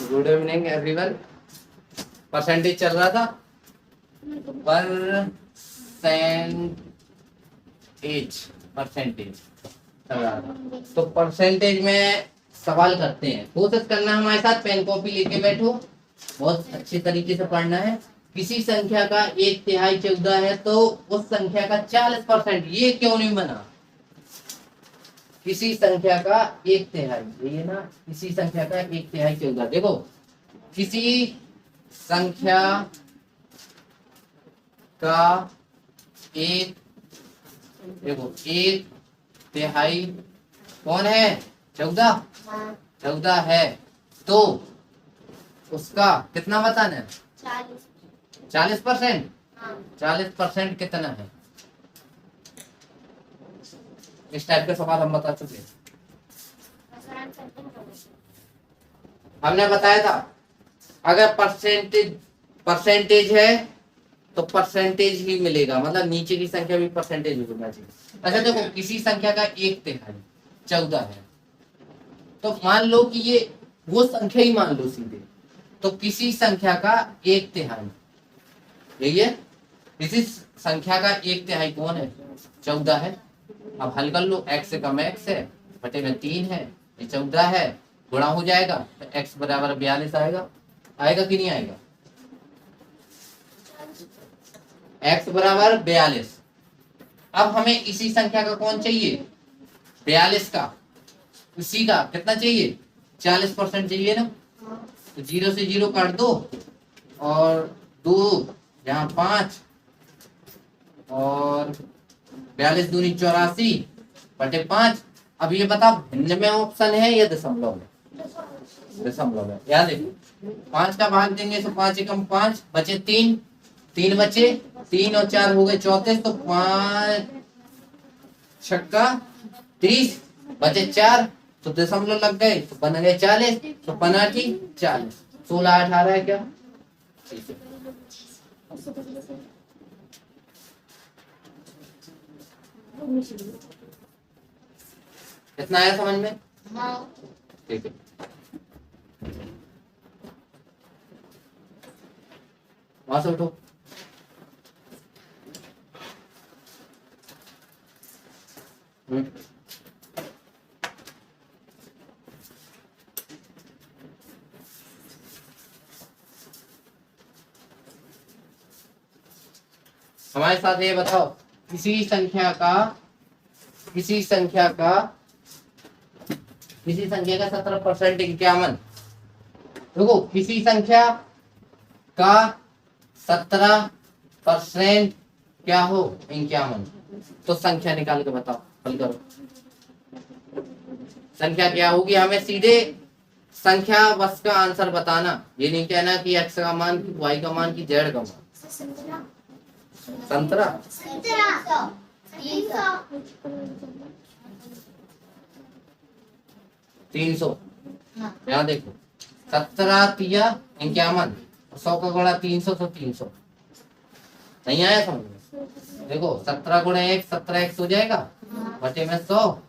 Good evening everyone. Percentage चल रहा था, परसेंटेज चल रहा था। तो परसेंटेज में सवाल करते हैं, कोशिश करना हमारे साथ, पेन कॉपी लेके बैठो, बहुत अच्छी तरीके से पढ़ना है। किसी संख्या का 1/3 14 है तो उस संख्या का 40%, ये क्यों नहीं बना? किसी संख्या का 1/3, ये ना, किसी संख्या का 1/3 14। देखो, किसी संख्या का एक, देखो 1/3 कौन है? 14। 14 है तो उसका कितना बताना है? 40%। 40% कितना है? इस टाइप के सवाल हम बता चुके हैं। हमने बताया था अगर परसेंटेज है तो परसेंटेज ही मिलेगा, मतलब नीचे की संख्या भी परसेंटेज होना चाहिए। अच्छा देखो, किसी संख्या का 1/3 14 है तो मान लो कि ये वो संख्या ही मान लो सीधे, तो किसी संख्या का 1/3, यही है, किसी संख्या का 1/3 कौन है? 14 है। अब हल कर लो, x से कम x है, बटे में 3 है, ये 14 है, गुणा हो जाएगा तो x बराबर 42 आएगा। आएगा कि नहीं आएगा? x बराबर 42। अब हमें इसी संख्या का कौन चाहिए? 42 का, इसी का कितना चाहिए? 40% चाहिए ना। तो 0 से 0 काट दो और 2 यहाँ 5 और 42 दूनी 84 बटे 5। अब ये बता, भिन्न में ऑप्शन है या दशमलव में? दशमलव में। याद देखो, 5 का भाग देंगे तो 5 एकम 5 बचे 3, 3 बचे, 3 और 4 हो गए 34, तो 5 छक्का 30 बचे 4, तो दशमलव लग गए तो बन गए 40, तो 5 40, 16 18 है क्या? कितना आया समझ में? ठीक है। वहां से उठो। हमारे साथ ये बताओ, किसी संख्या का 17% 51। देखो, किसी संख्या का 17% क्या हो? 51। तो संख्या निकाल के बताओ, हल करो। संख्या क्या होगी? हमें सीधे संख्या बस का आंसर बताना, ये नहीं कहना कि x का मान, की y का मान, की z का मान। संतरा 300। यहाँ देखो, 17 तिया 51, 100 का गुणा 300 तो 300। नहीं आया समझ में? देखो 17 गुणा 1 17x हो जाएगा, बटे में 100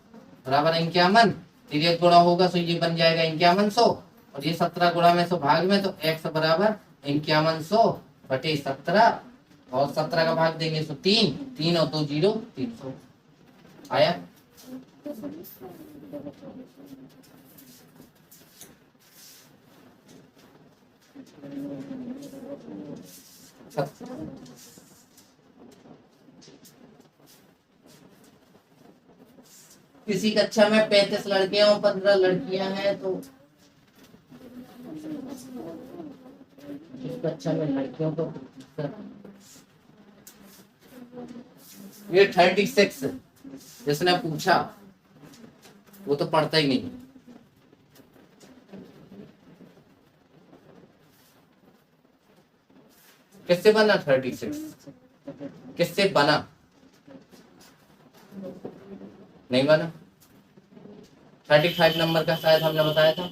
बराबर 51, फिर एक गुणा होगा तो ये बन जाएगा 5100, और ये 17 गुणा में 100 भाग में, तो x बराबर 5100 बटे 17, और 17 का भाग देंगे तो 3, 3 और 2 0, 300 आया। किसी कक्षा में 35 लड़के और 15 लड़कियां हैं, तो इस कक्षा में लड़कियों को ये 36 जिसने पूछा वो तो पढ़ता ही नहीं। किससे बना 36? किससे बना? नहीं बना। 35 नंबर का शायद हमने बताया था।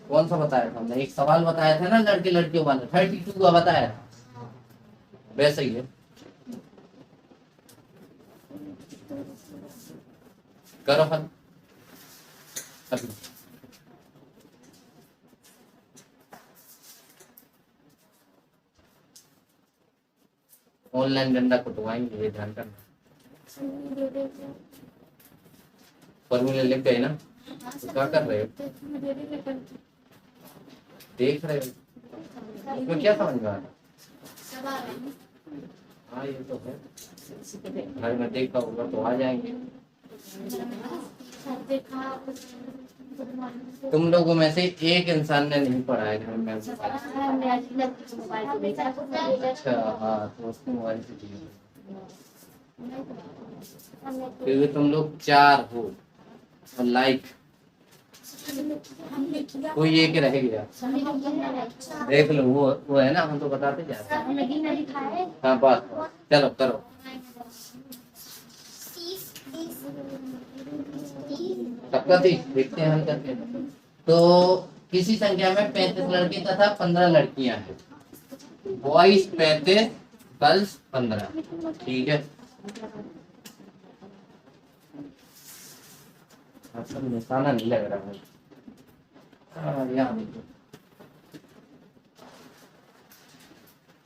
कौन सा बताया था हमने? एक सवाल बताया था ना, लड़के लड़कियों वाला, 32 का बताया था, वैसे ही है। करो हल। ऑनलाइन डंडा कुटवाएंगे, ये ध्यान करना। फॉर्मूले लिख गए ना, तो क्या कर रहे हो, देख रहे हो, उसमें क्या समझ में आ रहा? हाँ ये तो है, घर में देखा होगा तो आ जाएंगे। तुम लोगों में से एक इंसान ने नहीं पढ़ा है घर में। अच्छा हाँ, तो उसको मोबाइल से चाहिए, क्योंकि तुम लोग 4 हो और लाइक कोई एक रह गया। देख लो वो है ना, हम तो बताते जाते हैं। हाँ बात, चलो करो। सबका देखते हैं हम करके। तो किसी संख्या में 35 लड़के तथा 15 लड़कियां हैं। Boys 35, girls 15। ठीक है, निशाना नहीं लग रहा है। यहाँ देखो,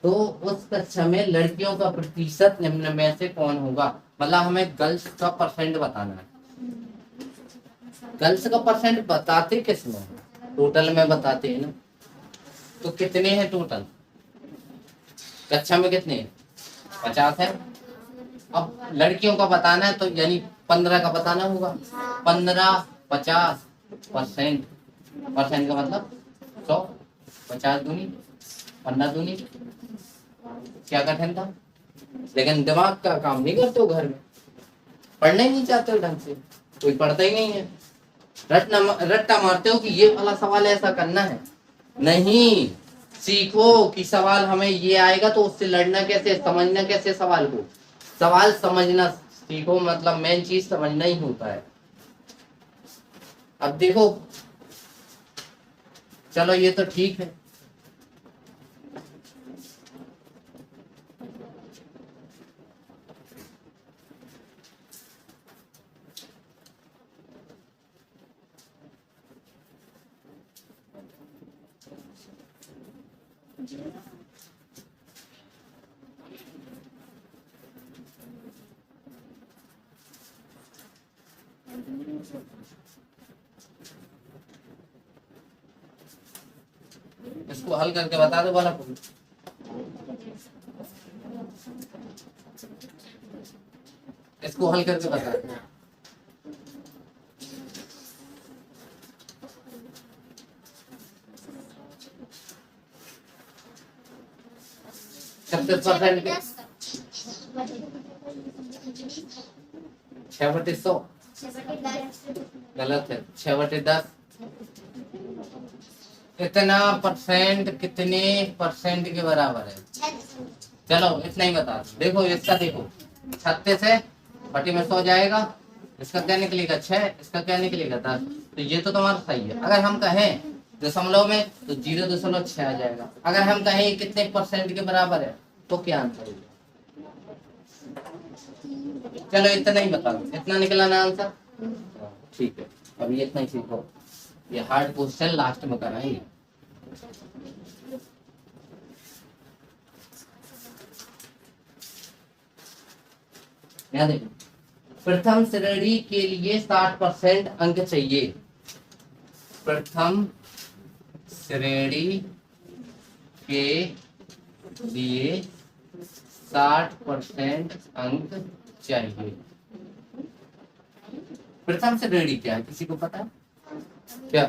तो उस कक्षा में लड़कियों का प्रतिशत निम्न में से कौन होगा। मतलब हमें गर्ल्स का परसेंट बताना है। गर्ल्स का परसेंट बताते किसमें, टोटल में बताते हैं ना। तो कितने हैं टोटल कक्षा में, कितने हैं, 50 है। अब लड़कियों का बताना है तो यानी 15 का बताना होगा। 15 50% परसेंट का मतलब 100, 50 दूनी 15 दूनी। क्या कठिन था, लेकिन दिमाग का काम नहीं करते हो, घर में पढ़ना ही नहीं चाहते हो ढंग से, कोई पढ़ता ही नहीं है। रट्टा मारते हो कि ये वाला सवाल ऐसा करना है। नहीं, सीखो कि सवाल हमें ये आएगा तो उससे लड़ना कैसे, समझना कैसे सवाल को। सवाल समझना सीखो, मतलब मेन चीज समझना ही होता है। अब देखो, चलो ये तो ठीक है। इसको हल करके बता दो वाला, इसको हल करके बता दो। सबसे परसेंट 6/100 गलत है, 6/10। इतना परसेंट कितने परसेंट के बराबर है। चलो इतना ही बता दो। देखो इसका, देखो 36 है, 40 में 100 जाएगा, इसका क्या निकलेगा 6, इसका क्या निकलेगा 10। तो ये तो तुम्हारा सही है। अगर हम कहें दशमलव में तो 0.6 आ जाएगा। अगर हम कहें कितने परसेंट के बराबर है तो क्या आंसर होगा। चलो इतना ही बता दो, इतना निकला ना आंसर। ठीक है, अभी इतना ही सीखो, ये हार्ड क्वेश्चन लास्ट में कराएंगे। यहाँ देखो, प्रथम श्रेणी के लिए 60% अंक चाहिए। प्रथम श्रेणी के लिए 60% अंक चाहिए। प्रथम श्रेणी क्या है, किसी को पता है क्या?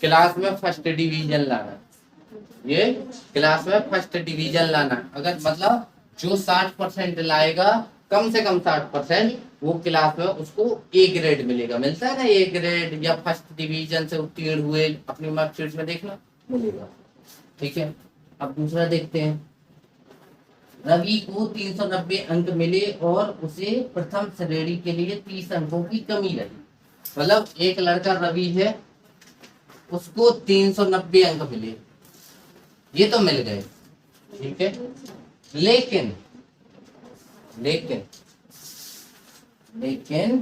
क्लास में फर्स्ट डिवीजन लाना। ये क्लास में फर्स्ट डिवीजन लाना, अगर मतलब जो 60% लाएगा, कम से कम 60%, वो क्लास में उसको ए ग्रेड मिलेगा। मिलता है ना ए ग्रेड, या फर्स्ट डिवीजन से उत्तीर्ण हुए, अपनी मार्कशीट में देखना मिलेगा। ठीक है, अब दूसरा देखते हैं। रवि को 390 अंक मिले और उसे प्रथम श्रेणी के लिए 30 अंकों की कमी रही। मतलब एक लड़का रवि है, उसको 390 अंक मिले, ये तो मिल गए, ठीक है। लेकिन लेकिन लेकिन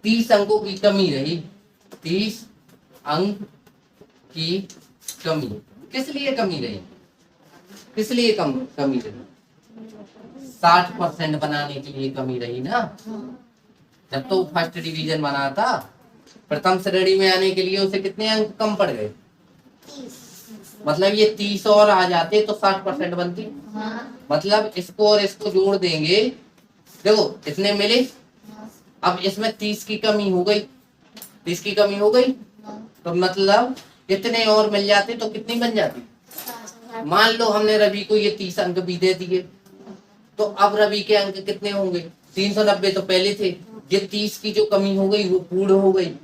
30 अंकों की कमी रही। 30 अंक की कमी किस लिए कमी रही, किस लिए कमी रही? 60% बनाने के लिए कमी रही ना। जब तो फर्स्ट डिवीजन बना था, प्रथम श्रेणी में आने के लिए उसे कितने अंक कम पड़ गए? 30। मतलब ये 30 और आ जाते तो 60% बनती। मतलब इसको और इसको जोड़ देंगे, देखो कितने मिले। अब इसमें 30 की कमी हो गई, 30 की कमी हो गई, तो मतलब कितने और मिल जाते तो कितनी बन जाती? मान लो हमने रवि को ये 30 अंक भी दे दिए, तो अब रवि के अंक कितने होंगे? 390 तो पहले थे, ये 30 की जो कमी हो गई वो पूर्ण हो गई,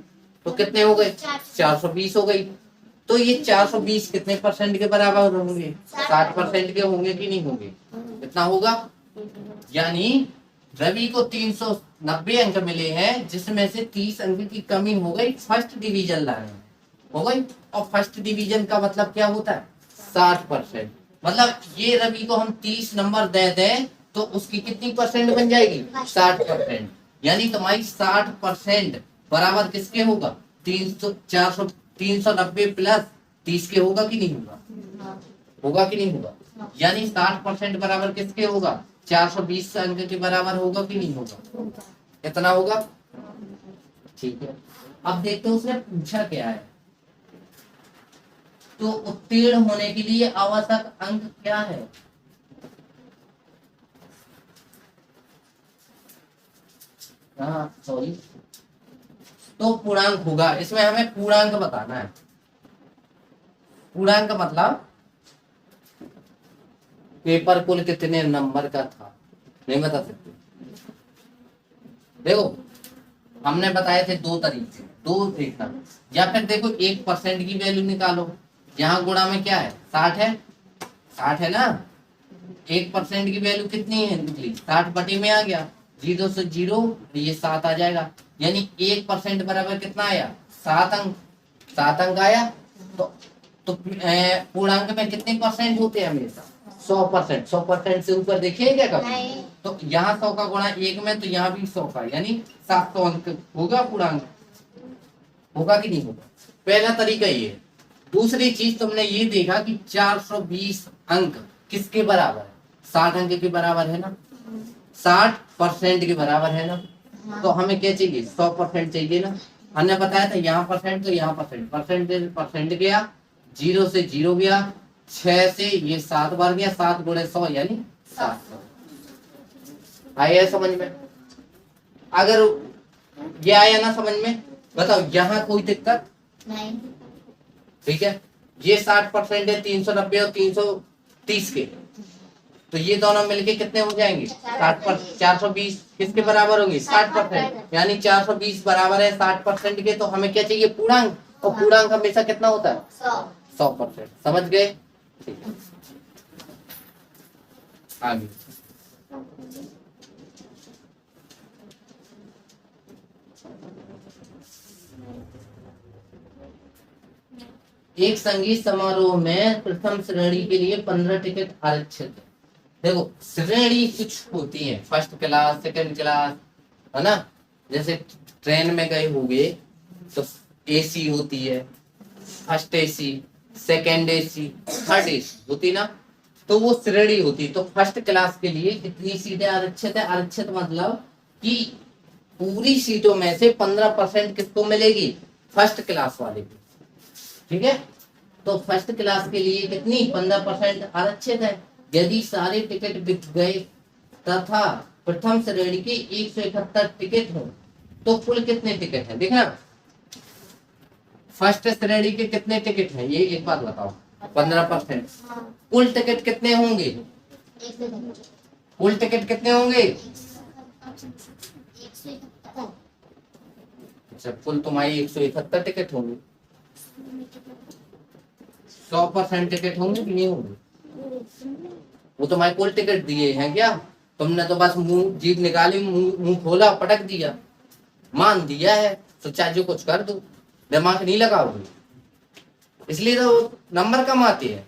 तो कितने हो गए? 420 हो गई। तो ये 420 कितने परसेंट के बराबर होंगे? 60% के होंगे कि नहीं होंगे? कितना होगा? यानी रवि को 390 अंक मिले हैं, जिसमें से 30 अंक की कमी हो गई फर्स्ट डिवीजन लाने में, हो गई। और फर्स्ट डिवीजन का मतलब क्या होता है? 60%। मतलब ये रवि को हम 30 नंबर दे दें तो उसकी कितनी परसेंट बन जाएगी? 60%। यानी तुम्हारी 60% बराबर किसके होगा? 390 प्लस 30 के होगा कि नहीं होगा? होगा कि नहीं होगा? यानी 60% बराबर किसके होगा? 420 अंक के बराबर होगा कि नहीं होगा? कितना होगा? ठीक है, अब देखते हैं उसने पूछा क्या है। तो उत्तीर्ण होने के लिए आवश्यक अंक क्या है? सॉरी, तो पूर्णांक होगा। इसमें हमें पूर्णांक बताना है। पूर्णांक मतलब पेपर कुल कितने नंबर का था, नहीं बता सकते। देखो हमने बताए थे दो तरीके, दो देखना, या फिर देखो 1% की वैल्यू निकालो। यहाँ गुणा में क्या है? 60 है, 60 है ना। 1% की वैल्यू कितनी है निकली? 60 बटे में आ गया, 0 से 0, ये 7 आ जाएगा। यानी 1% बराबर कितना आया? 7 अंक। 7 अंक आया। तो पूर्णांक में कितने परसेंट होते हैं? हमेशा 100%। 100% से ऊपर देखिए क्या कभी? तो यहाँ 100 का गुणा 1 में, तो यहाँ भी 100 का, यानी 700 अंक होगा पूर्णांक। होगा कि नहीं होगा? पहला तरीका ये। दूसरी चीज तुमने ये देखा कि 420 अंक किसके बराबर है? 60 अंक के बराबर है ना, 60% के बराबर है ना। तो हमें क्या चाहिए? 100% चाहिए ना। हमने बताया था यहाँ परसेंट तो यहाँ परसेंट, परसेंट गया, 0 से 0 गया, 6 से ये 7 बार गया, 7 गुणे 100 यानी 700। आया समझ में? अगर ये आया ना समझ में, बताओ यहाँ कोई दिक्कत नहीं? ठीक है, ये 60% है 390 और 330 के, तो ये दोनों मिलके कितने हो जाएंगे? 420 किसके बराबर होंगे? 60%। यानी 420 बराबर है 60% के। तो हमें क्या चाहिए? पूर्णांक। और पूर्णांक हमेशा कितना होता है? 100%। समझ गए? ठीक है, आगे। एक संगीत समारोह में प्रथम श्रेणी के लिए 15 टिकट आरक्षित है। देखो श्रेणी कुछ होती है, फर्स्ट क्लास, सेकंड क्लास, है ना। जैसे ट्रेन में गए होंगे तो एसी होती है, first AC, second AC, third AC होती ना, तो वो श्रेणी होती। तो फर्स्ट क्लास के लिए कितनी सीटें आरक्षित है? आरक्षित मतलब कि पूरी सीटों में से 15% किसको मिलेगी? फर्स्ट क्लास वाले को। ठीक है, तो फर्स्ट क्लास के लिए कितनी? 15% आरक्षित है। यदि सारे टिकट बिक गए तथा प्रथम श्रेणी के 171 टिकट हो तो कुल कितने टिकट हैं? देखना फर्स्ट श्रेणी के कितने टिकट हैं, ये एक बात बताओ। 15%। कुल टिकट कितने होंगे? कुल टिकट कितने होंगे? अच्छा, कुल तुम्हारी 171 टिकट होंगे। 100% टिकट होंगे कि नहीं होंगे? वो तुम्हारे कुल टिकट दिए हैं क्या? तुमने तो बस मुंह जीभ निकाली, मुंह खोला, पटक दिया, मान दिया है, तो चाहे जो कुछ कर दो, दिमाग नहीं लगाओगे। इसलिए तो नंबर कम आते हैं।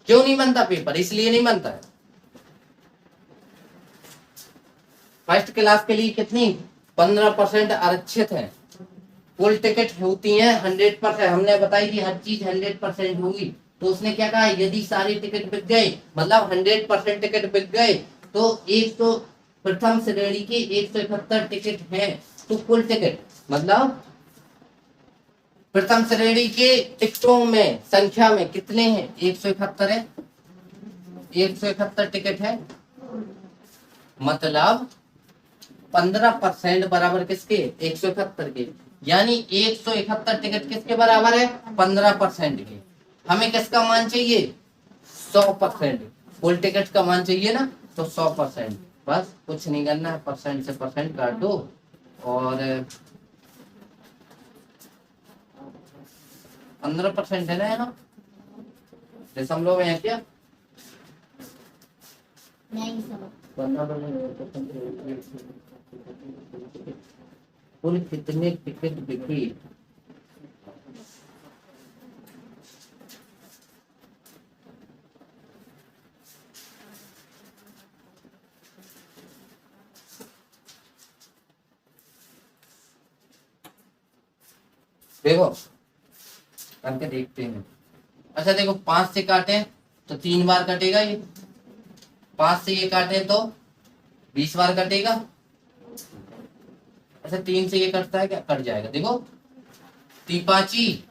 क्यों नहीं बनता पेपर? इसलिए नहीं बनता है। फर्स्ट क्लास के लिए कितनी? 15% आरक्षित है। कुल टिकट होती है 100%। हमने बताई कि हर चीज 100% होगी। तो उसने क्या कहा? यदि सारे टिकट बिक गए, मतलब 100% टिकट बिक गए, तो एक तो प्रथम श्रेणी के 171 टिकट हैं, तो कुल टिकट मतलब प्रथम श्रेणी के टिकटों में संख्या में कितने हैं? 171 है, 171 टिकट है, मतलब 15% बराबर किसके? 171 के। यानी 171 टिकट किसके बराबर है? 15% के। हमें किसका मान चाहिए? 100%। फुल टिकट का मान चाहिए ना, तो 100%। बस कुछ नहीं करना है, परसेंट से परसेंट काट दो और 15% है ना यहाँ, दशमलव है क्या? नहीं कुल कितने टिकट बिकी? देखो करके देखते हैं। अच्छा देखो, 5 से काटे तो 3 बार कटेगा ये, 5 से ये काटे तो 20 बार कटेगा। अच्छा 3 से ये कटता है क्या? कट जाएगा। देखो 3 5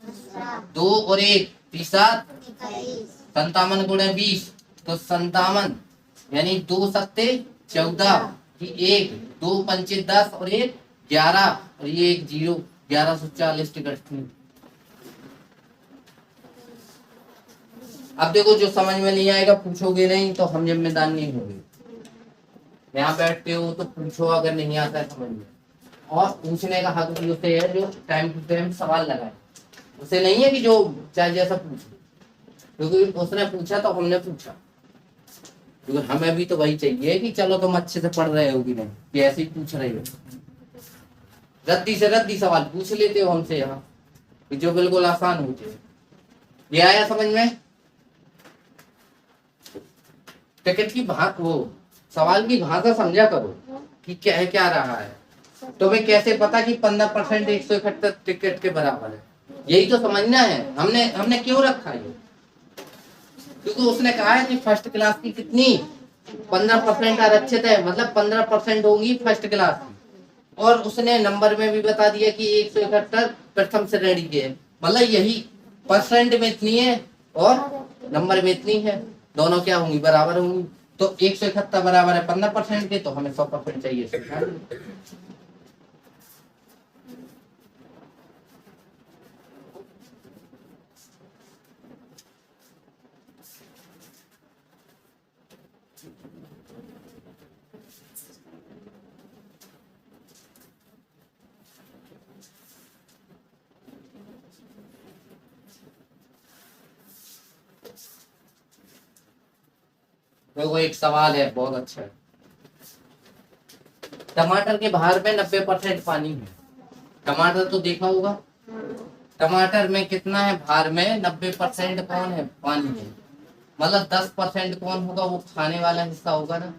2 और 1 37, 57 गुणे 20 तो 57, यानी 2 सत्ते 14, 1 2 पंचे 10 और 1 11 और ये 1 0, 1140 टिकट थी। अब देखो जो समझ में नहीं आएगा पूछोगे नहीं तो हम जिम्मेदार नहीं होंगे। यहाँ बैठते हो तो पूछो अगर नहीं आता है समझ में, और पूछने का हक भी उसे है जो टाइम टू टाइम सवाल लगाए। उसे नहीं है कि जो चाहे जैसा पूछे, क्योंकि उसने पूछा तो हमने पूछा, क्योंकि हमें भी तो वही चाहिए कि चलो तुम अच्छे से पढ़ रहे हो कि नहीं, कि ऐसे ही पूछ रहे हो। रद्दी से रद्दी सवाल पूछ लेते हो हमसे यहाँ, जो बिल्कुल आसान होते हैं। ये आया समझ में? टिकट की वो सवाल की भाषा समझा करो कि क्या है, क्या रहा है। तुम्हें कैसे पता कि 15% 171 टिकट के बराबर है? यही तो समझना है। हमने क्यों रखा ये? क्योंकि उसने कहा है कि फर्स्ट क्लास की कितनी 15% आरक्षित है, मतलब 15% होगी फर्स्ट क्लास की। और उसने नंबर में भी बता दिया कि 171 प्रथम श्रेणी के है, मतलब यही परसेंट में इतनी है और नंबर में इतनी है, दोनों क्या होंगी? बराबर होंगी। तो 171 बराबर है 15% के, तो हमें 100% चाहिए। देखो एक सवाल है बहुत अच्छा है। टमाटर के बाहर में 90% पानी है। टमाटर तो देखा होगा, टमाटर में कितना है? भार में 90% कौन है? पानी है। मतलब 10% कौन होगा? वो खाने वाला हिस्सा होगा ना।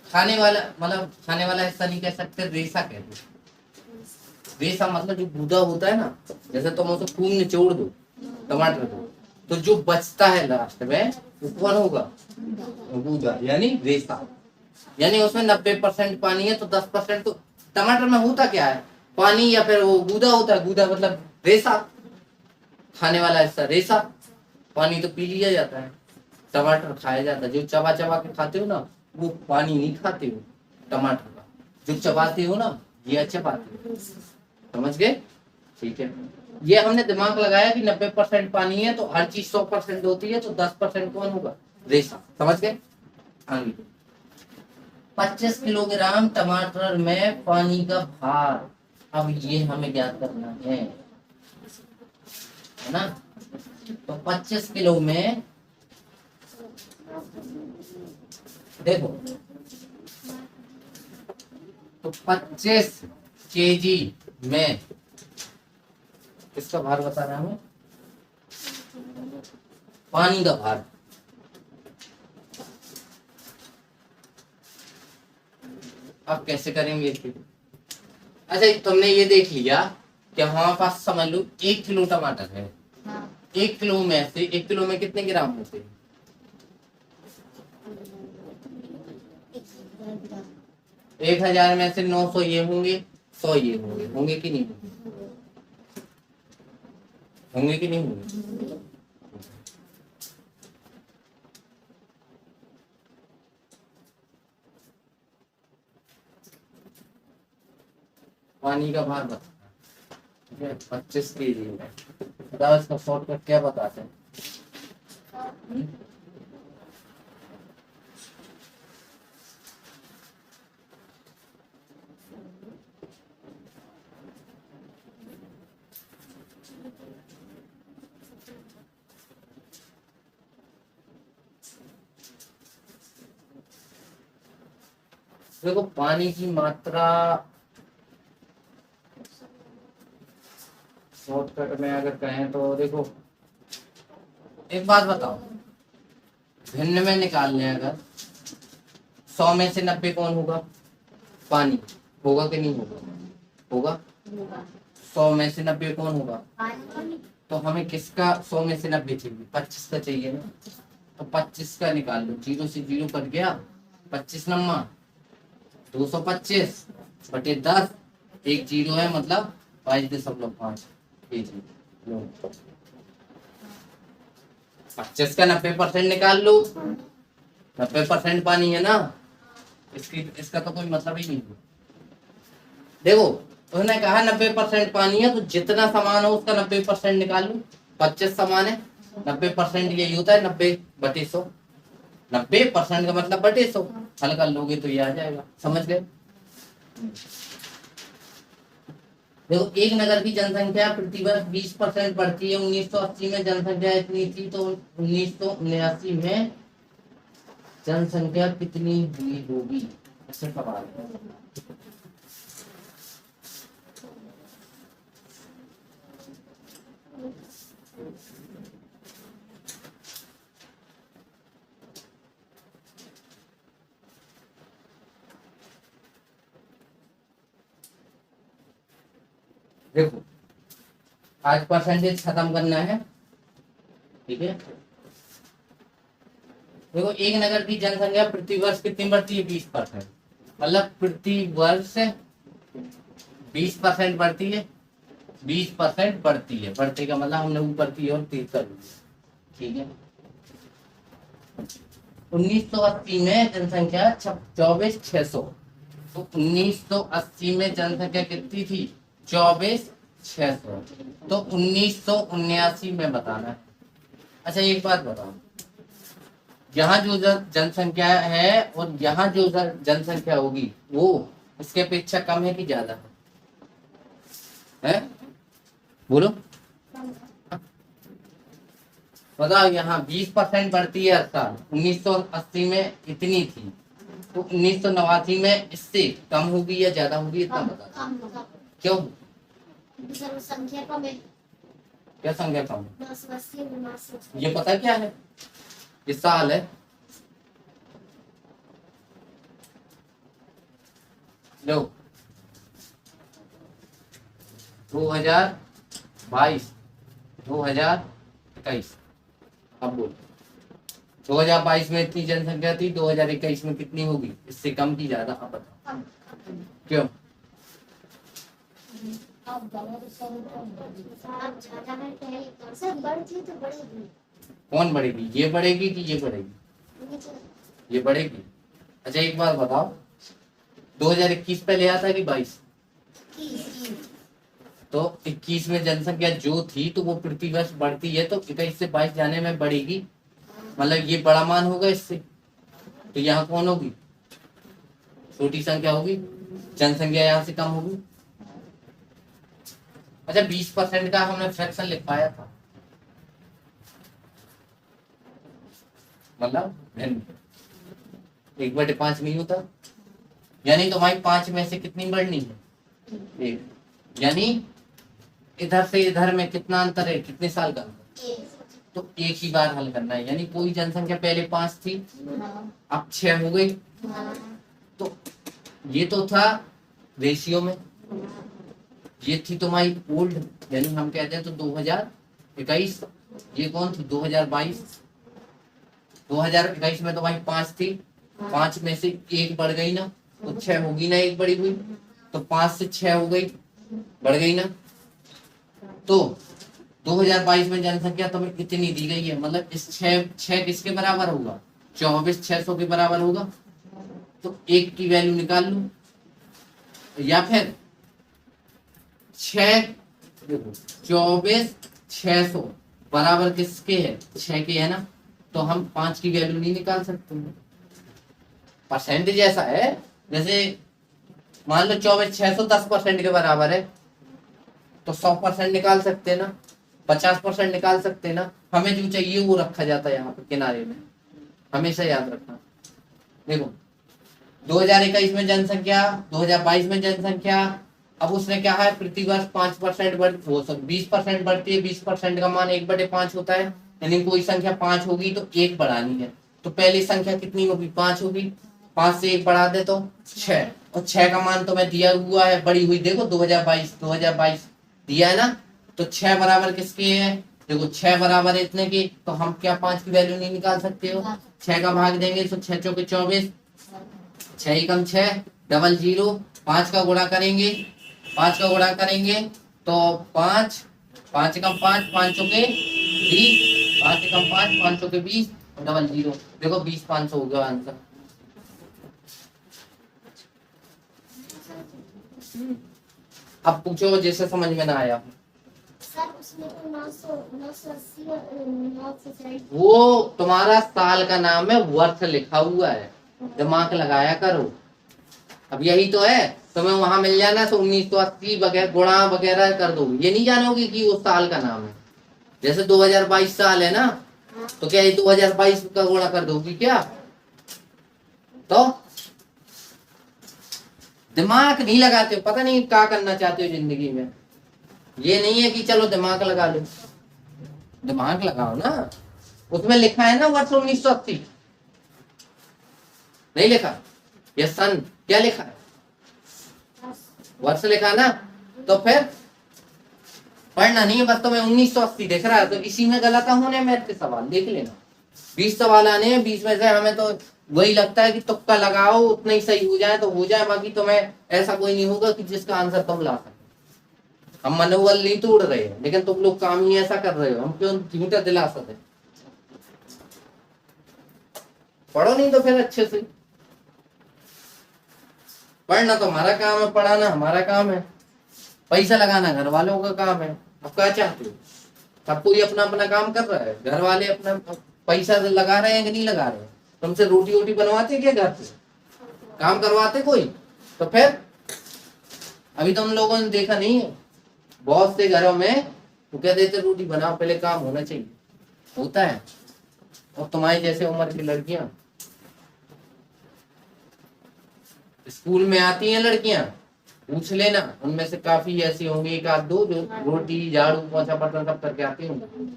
खाने वाला मतलब खाने वाला हिस्सा नहीं कह सकते, रेशा कहते। रेशा मतलब जो गूदा होता है ना, जैसे तुम उसे खूब निचोड़ दो टमाटर को, तो जो बचता है लास्ट में वो कौन होगा? गूदा यानी रेशा। यानी उसमें 90% पानी है तो 10% तो टमाटर में होता क्या है? पानी या फिर वो गूदा होता है। गूदा मतलब रेशा, खाने वाला हिस्सा रेशा। पानी तो पी लिया जाता है, टमाटर खाया जाता है। जो चबा चबा के खाते हो ना, वो पानी नहीं खाते हो टमाटर का, जो चबाते हो ना ये चबाते हो। समझ गए? ठीक है, ये हमने दिमाग लगाया कि 90% पानी है तो हर चीज 100% होती है, तो 10% कौन होगा? रेशा। समझ गए? आगे 25 किलोग्राम टमाटर में पानी का भार, अब ये हमें ज्ञात करना है ना। तो 25 किलो में देखो, तो 25 केजी में किसका भार बता रहा हूं? पानी का भार। अब कैसे करेंगे? अच्छा तुमने ये देख लिया कि हमारे पास समझ लो 1 किलो टमाटर है। 1 किलो में से 1 किलो में कितने ग्राम होते हैं? 1000 में से 900 ये होंगे, 100 ये होंगे, होंगे कि नहीं होंगे? होंगे कि नहीं होंगे? पानी का भार बता, 25 kg है। बताओ इसका शॉर्टकट क्या बताते हैं? देखो पानी की मात्रा शॉर्टकट में अगर कहें तो देखो, एक बात बताओ, भिन्न में निकाल लें अगर 100 में से 90 कौन होगा? पानी होगा कि नहीं होगा? होगा। 100 में से 90 कौन होगा? तो हमें किसका 100 में से 90 चाहिए? 25 का चाहिए ना, तो 25 का निकाल लो। 0 से 0 कट गया, 25 नम्मा 225 बटे 10, एक 0 है मतलब 22.5 kg। 25 का 90% निकाल लो, 90% पानी है ना, इसका तो कोई मतलब ही नहीं है। देखो उसने कहा 90% पानी है, तो जितना सामान हो उसका 90% निकाल लो। 25 सामान है, 90% यही होता है 90/100। 90% का मतलब बटे 100, हल कर लोगे तो ये आ जाएगा। समझ गए? देखो एक नगर की जनसंख्या प्रतिवर्ष 20% बढ़ती है। 1980 में जनसंख्या इतनी थी, तो 1979 में जनसंख्या कितनी हुई होगी? ऐसे सवाल है। देखो आज परसेंटेज खत्म करना है, ठीक है? देखो एक नगर की जनसंख्या प्रतिवर्ष कितनी बढ़ती है? 20%। मतलब प्रतिवर्ष 20% बढ़ती है। 20% बढ़ती है, बढ़ते का मतलब हमने ऊपर की ओर 30 कर दिया, ठीक है? 1980 में जनसंख्या 24,600। तो 1980 में जनसंख्या कितनी थी? 24,600। तो 1979 में बताना है। अच्छा एक बात बताओ, यहाँ जो जनसंख्या है और यहाँ जो जनसंख्या होगी वो इसके अपेक्षा कम है कि ज्यादा है? बोलो बताओ। यहाँ 20% बढ़ती है हर साल। 1980 में इतनी थी, तो 1989 में इससे कम होगी या ज्यादा होगी? इतना बता। क्यों? संख्या कम है। क्या संख्या कम है? ये पता क्या है? ये साल है। लो 2022 2021। अब बोल 2022 में इतनी जनसंख्या थी, 2021 में कितनी होगी? इससे कम की ज्यादा? अब बताओ क्यों? कौन बढ़ेगी? ये बढ़ेगी कि ये बढ़ेगी? ये बढ़ेगी। अच्छा एक बात बताओ, 2021 पहले आता कि 22? तो 21 में जनसंख्या जो थी तो वो प्रतिवर्ष बढ़ती है, तो 21 से 22 जाने में बढ़ेगी, मतलब ये बड़ा मान होगा इससे। तो यहाँ कौन होगी? छोटी संख्या होगी, जनसंख्या यहाँ से कम होगी। अच्छा 20% का हमने फ्रैक्शन लिख पाया था, मतलब 1/5 नहीं होता? यानी तुम्हारी 5 में से कितनी बढ़नी है? 1। यानी इधर से इधर में कितना अंतर है? कितने साल का? तो एक ही बार हल करना है। यानी कोई जनसंख्या पहले 5 थी, अब 6 हो गई। तो ये तो था रेशियो में, ये थी तुम्हारी ओल्ड, यानी हम कहते हैं तो 2021। ये कौन थी? 2022। 2021 में तुम्हारी 5 थी, 5 में से 1 बढ़ गई ना, तो 6 होगी ना, 1 बढ़ी हुई, तो 5 से 6 हो गई, बढ़ गई ना। तो 2022 में जनसंख्या तुम्हें इतनी दी गई है, मतलब इस 6 किसके बराबर होगा, 24,600 के बराबर होगा। तो 1 की वैल्यू निकाल लो, या फिर 6, देखो 24,600 बराबर किसके है, 6 के है ना, तो हम 5 की वैल्यू नहीं निकाल सकते। परसेंटेज ऐसा है, जैसे मान लो 24,600 10% के बराबर है, तो 100% निकाल सकते हैं ना, 50% निकाल सकते हैं ना। हमें जो चाहिए वो रखा जाता है यहाँ पे किनारे में, हमेशा याद रखना। देखो 2021 में जनसंख्या, 2022 में जनसंख्या, अब उसने क्या है, प्रतिवर्ष 5% बढ़, वो सब 20% बढ़ती है, 20% का मान 1/5 होता है, यानी कोई संख्या 5 होगी तो 1 बढ़ानी है। तो पहली संख्या कितनी होगी, 5 होगी, 5 से 1 बढ़ा दे तो 6, और 6 का मान तुम्हें दिया हुआ है, बड़ी हुई देखो 2022 दिया है ना, तो 6 बराबर किसके है, देखो 6 बराबर है इतने की, तो हम क्या 5 की वैल्यू नहीं निकाल सकते हो, 6 का भाग देंगे तो 6 चौके 24, 6 एकम 6, डबल 0, 5 का गुणा करेंगे, 5 का गुणा करेंगे तो 5, 5 एकम 5, 5 चौके 20, 5 एकम 5, 5 चौके 20, डबल 0, देखो 20,500 होगा आंसर। अब पूछो जैसे समझ में ना आया। सर उसमें तो 980 और 960 वो तुम्हारा साल का नाम है, वर्ष लिखा हुआ है, दिमाग लगाया करो। अब यही तो है, तुम्हें वहां मिल जाना तो 1980 वगैरह गुणा वगैरह कर दो, ये नहीं जानोगे कि वो साल का नाम है। जैसे 2022 साल है ना, तो क्या ये 2022 का गुणा कर दोगी क्या, तो दिमाग नहीं लगाते हो, पता नहीं क्या करना चाहते हो जिंदगी में। ये नहीं है कि चलो दिमाग लगा लो, दिमाग लगाओ ना। उसमें लिखा है ना वर्ष 1980, नहीं लिखा, ये सन क्या लिखा है, वर्ष लिखा ना, तो फिर पढ़ना नहीं है, बस तुम्हें 1980 दिख रहा है, तो इसी में गलत होने मैथ के सवाल देख लेना। 20 सवाल आने हैं, 20 में से हमें तो वही लगता है कि तुक्का लगाओ उतना ही सही हो जाए तो हो जाए, बाकी तुम्हें ऐसा कोई नहीं होगा कि जिसका आंसर तुम ला सको। हम मनोबल नहीं तोड़ रहे हैं, लेकिन तुम लोग काम ही ऐसा कर रहे हो, हम क्यों झूठा दिलासा दे। पढ़ो नहीं तो फिर अच्छे से, पढ़ना तो हमारा काम है, पढ़ाना हमारा काम है, पैसा लगाना घर वालों का काम है। अब क्या चाहते हो, सब कोई अपना अपना काम कर रहा है, घर वाले अपना पैसा लगा रहे हैं कि नहीं लगा रहे हैं, तुमसे रोटी वोटी बनवाते क्या, घर से काम करवाते कोई, तो फिर अभी तुम लोगों ने देखा नहीं है, बहुत से घरों में वो कह देते रोटी बनाओ, पहले काम होना चाहिए, होता है। और तुम्हारी जैसे उम्र की लड़कियां स्कूल में आती हैं, लड़कियां पूछ लेना, उनमें से काफी ऐसी होंगी, एक आध दो जो रोटी झाड़ू पोछा बर्तन सब करके आती होंगी।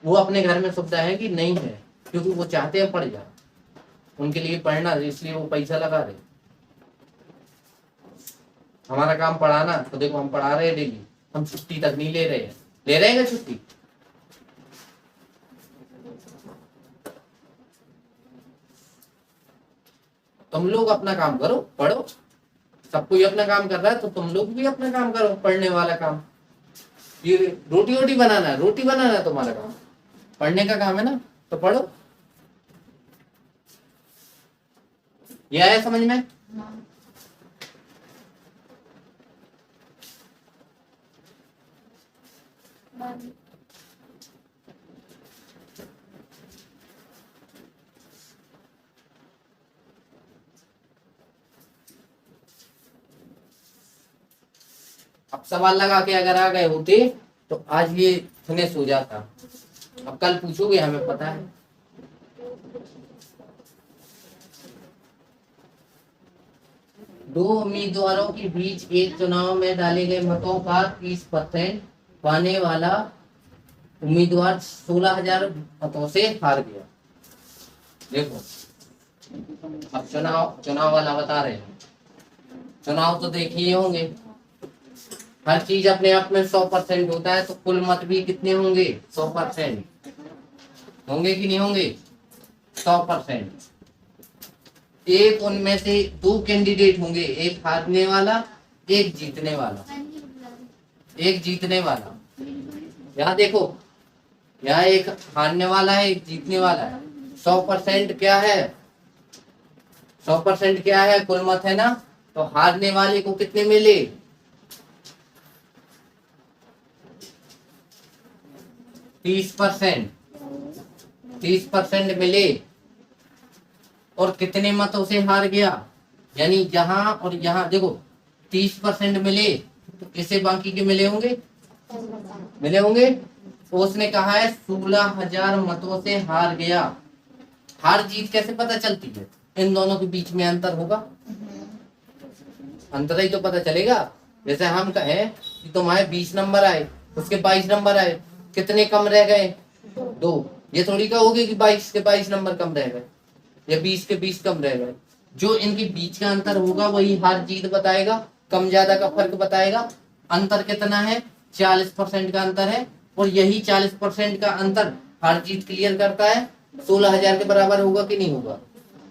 वो अपने घर में सुविधा है कि नहीं है, क्योंकि वो चाहते हैं पढ़ जाए, उनके लिए पढ़ना, इसलिए वो पैसा लगा रहे। हमारा काम पढ़ाना, तो देखो हम पढ़ा रहे हैं डेली, हम छुट्टी तक नहीं ले रहे हैं, ले रहे हैं क्या छुट्टी, तुम लोग अपना काम करो, पढ़ो, सब कोई अपना काम कर रहा है तो तुम लोग भी अपना काम करो, पढ़ने वाला काम। ये रोटी वोटी बनाना है, रोटी बनाना है तुम्हारा काम, पढ़ने का काम है ना, तो पढ़ो। ये आया समझ में, अब सवाल लगा के अगर आ गए होते तो आज ये फिनिश हो जाता। अब कल पूछोगे, हमें पता है। दो उम्मीदवारों के बीच एक चुनाव में डाले गए मतों का 30% पाने वाला उम्मीदवार 16,000 मतों से हार गया। देखो अब चुनाव वाला बता रहे हैं, चुनाव तो देखिए होंगे, हर चीज अपने आप में 100% होता है, तो कुल मत भी कितने होंगे, 100% होंगे कि नहीं होंगे, 100%। एक उनमें से दो कैंडिडेट होंगे, एक हारने वाला एक जीतने वाला, एक जीतने वाला। यहाँ देखो, यहाँ एक हारने वाला है एक जीतने वाला है। 100% क्या है, 100% क्या है, कुल मत है ना। तो हारने वाले को कितने मिले, 30%, 30% मिले। और कितने मतों से हार गया, यानी यहाँ और यहाँ देखो 30% मिले, तो किसे बाकी के मिले होंगे, मिले होंगे। तो उसने कहा है 16,000 मतों से हार गया। हार जीत कैसे पता चलती है, इन दोनों के बीच में अंतर होगा, अंतर ही तो पता चलेगा। जैसे हम कहें कि तुम्हारे 20 नंबर आए, उसके 22 नंबर आए, कितने कम रह गए, 2। ये थोड़ी कहोगे कि 22 के 22 नंबर कम रह गए या 20 के 20 कम रह गए। जो इनके बीच का अंतर होगा वही हार जीत बताएगा, कम ज्यादा का फर्क बताएगा। अंतर कितना है, 40% का अंतर है। और यही 40% का अंतर हार जीत क्लियर करता है। 16,000 के बराबर होगा कि नहीं होगा।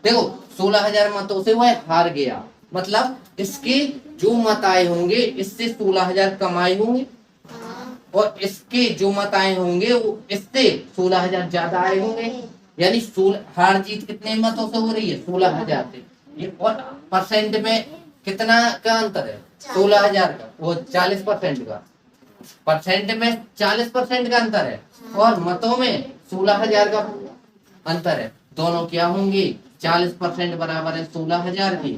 देखो 16,000 मतों से वह हार गया, मतलब इसके जो मत आए होंगे इससे 16,000 कम आए होंगे, और इसके जो मत आए होंगे वो इससे 16,000 ज्यादा आए होंगे। यानी हार जीत कितने मतों से हो रही है, 16,000 से। ये और परसेंट में कितना का अंतर है, 16,000 का, वो 40% का। परसेंट में 40% का अंतर है और मतों में 16,000 का अंतर है। दोनों क्या होंगे, 40% बराबर है 16,000 की,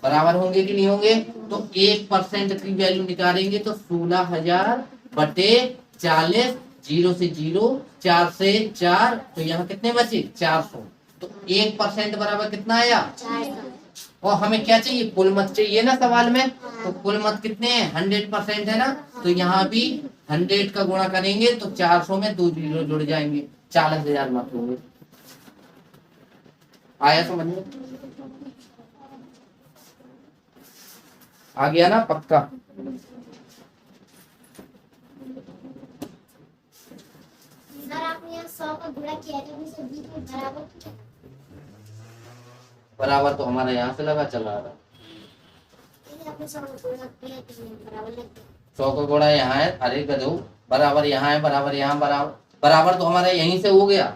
बराबर होंगे कि नहीं होंगे। तो 1% की वैल्यू निकालेंगे तो 16,000 बटे 40, 0 से 0, 4 से 4, तो यहाँ कितने बचे, 400। तो 1% बराबर कितना आया, 400। और हमें क्या चाहिए, कुल मत चाहिए ना सवाल में। तो कुल मत कितने हैं, 100% है ना। तो यहाँ भी 100 का गुणा करेंगे तो 400 में 2 जीरो जुड़ जाएंगे, 40,000 मत होंगे। आया समझ में, आ गया ना पक्का। सर आपने यहाँ 100 का गुणा किया है, तो उसे 20 में बराबर किया। बराबर तो हमारा यहाँ से लगा चला रहा, आपने 100 का गुणा किया तो बराबर लग गया। 100 का गुणा यहाँ है, अरे गधो, बराबर यहाँ है, बराबर यहाँ, बराबर तो हमारा यहीं से हो गया।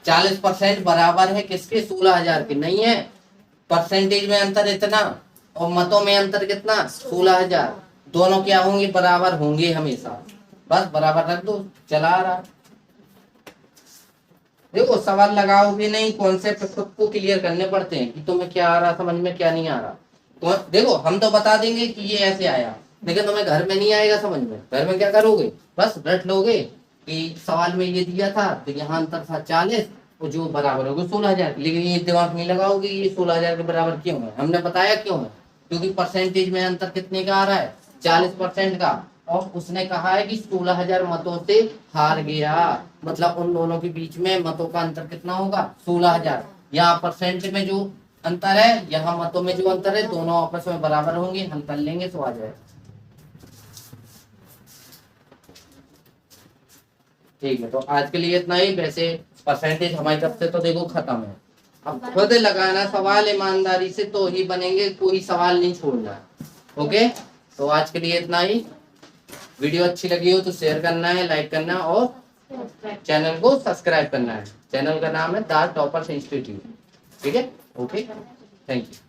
40% बराबर है किसके, 16,000 के नहीं है। परसेंटेज में अंतर इतना और मतों में अंतर कितना, 16,000। दोनों क्या होंगे, बराबर होंगे हमेशा, बस बराबर रख दो, चला रहा। देखो सवाल लगाओगे नहीं, कॉन्सेप्ट खुद को क्लियर करने पड़ते हैं कि तुम्हें क्या आ रहा समझ में, क्या नहीं आ रहा। तो देखो हम तो बता देंगे कि ये ऐसे आया, लेकिन तुम्हें घर में नहीं आएगा समझ में। घर में क्या करोगे, बस रट लोगे कि सवाल में ये दिया था तो यहाँ अंतर था 40 और जो बराबर होगा 16,000। लेकिन ये दिमाग नहीं लगाओगे ये 16,000 के बराबर क्यों है। हमने बताया क्यों है, क्योंकि परसेंटेज में अंतर कितने का आ रहा है, 40% का। और उसने कहा है कि 16,000 मतों से हार गया, मतलब उन दोनों के बीच में मतों का अंतर कितना होगा, 16,000। यहाँ परसेंट में जो अंतर है, यहाँ मतों में जो अंतर है, दोनों आपस में बराबर होंगे, हल कर लेंगे तो आ जाएगा। ठीक है, तो आज के लिए इतना ही। वैसे परसेंटेज हमारी तरफ से तो देखो खत्म है, अब खुद लगाना सवाल ईमानदारी से तो ही बनेंगे, कोई सवाल नहीं छोड़ना। ओके, तो आज के लिए इतना ही। वीडियो अच्छी लगी हो तो शेयर करना है, लाइक करना और चैनल को सब्सक्राइब करना है। चैनल का नाम है द टॉपर्स इंस्टीट्यूट। ठीक है, ओके, थैंक यू।